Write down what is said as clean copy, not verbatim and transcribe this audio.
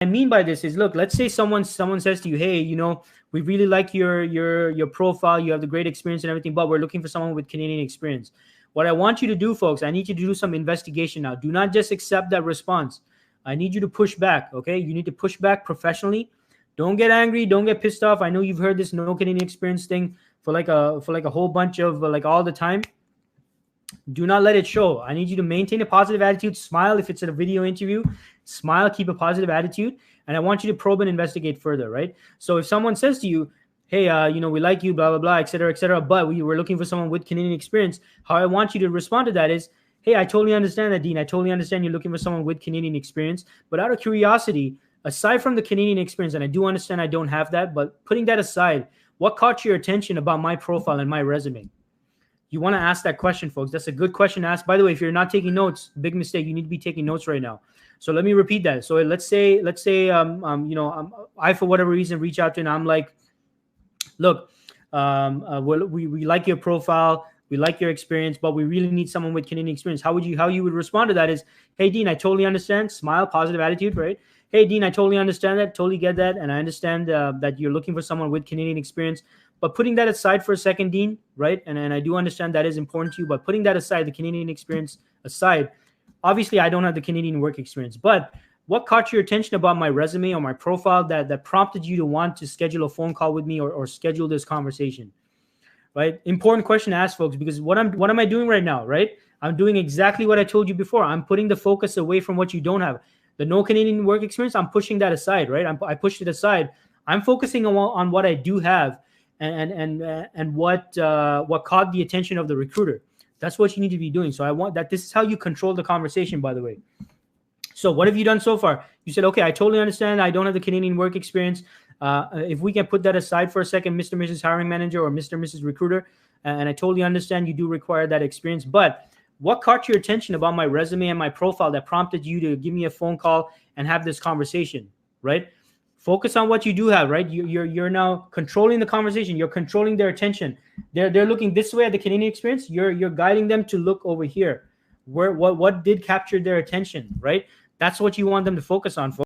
I mean by this is, look, let's say someone says to you, hey, we really like your profile, you have the great experience and everything, but we're looking for someone with Canadian experience. What I want you to do, folks, I need you to do some investigation now. Do not just accept that response. I need you to push back, okay? You need to push back professionally. Don't get angry, don't get pissed off. I know you've heard this no Canadian experience thing for like a whole bunch of like all the time. Do not let it show. I need you to maintain a positive attitude. Smile if it's at a video interview. Smile, keep a positive attitude. And I want you to probe and investigate further, right? So if someone says to you, hey, we like you, blah, blah, blah, et cetera, but we were looking for someone with Canadian experience, how I want you to respond to that is, hey, I totally understand that, Dean. I totally understand you're looking for someone with Canadian experience. But out of curiosity, aside from the Canadian experience, and I do understand I don't have that, but putting that aside, what caught your attention about my profile and my resume? You want to ask that question, folks. That's a good question to ask. By the way, if you're not taking notes, big mistake. You need to be taking notes right now. So let me repeat that. So let's say I, for whatever reason, reach out to you and I'm like, look, we like your profile, we like your experience, but we really need someone with Canadian experience. How you would respond to that is, hey, Dean, I totally understand. Smile, positive attitude, right? Hey, Dean, I totally understand that, totally get that, and I understand that you're looking for someone with Canadian experience. But putting that aside for a second, Dean, right? And I do understand that is important to you, but putting that aside, the Canadian experience aside, obviously I don't have the Canadian work experience, but what caught your attention about my resume or my profile that prompted you to want to schedule a phone call with me or schedule this conversation, right? Important question to ask, folks, because what am I doing right now, right? I'm doing exactly what I told you before. I'm putting the focus away from what you don't have. The no Canadian work experience, I'm pushing that aside, right? I pushed it aside. I'm focusing on what I do have and what caught the attention of the recruiter. That's what you need to be doing. So I want that. This is how you control the conversation, by the way. So what have you done so far? You said, okay, I totally understand. I don't have the Canadian work experience. If we can put that aside for a second, Mr. Mrs. Hiring Manager or Mr. Mrs. Recruiter, and I totally understand you do require that experience, but what caught your attention about my resume and my profile that prompted you to give me a phone call and have this conversation, right? Focus on what you do have, right? You're now controlling the conversation. You're controlling their attention. They're looking this way at the Canadian experience. You're guiding them to look over here. What did capture their attention, right? That's what you want them to focus on, folks.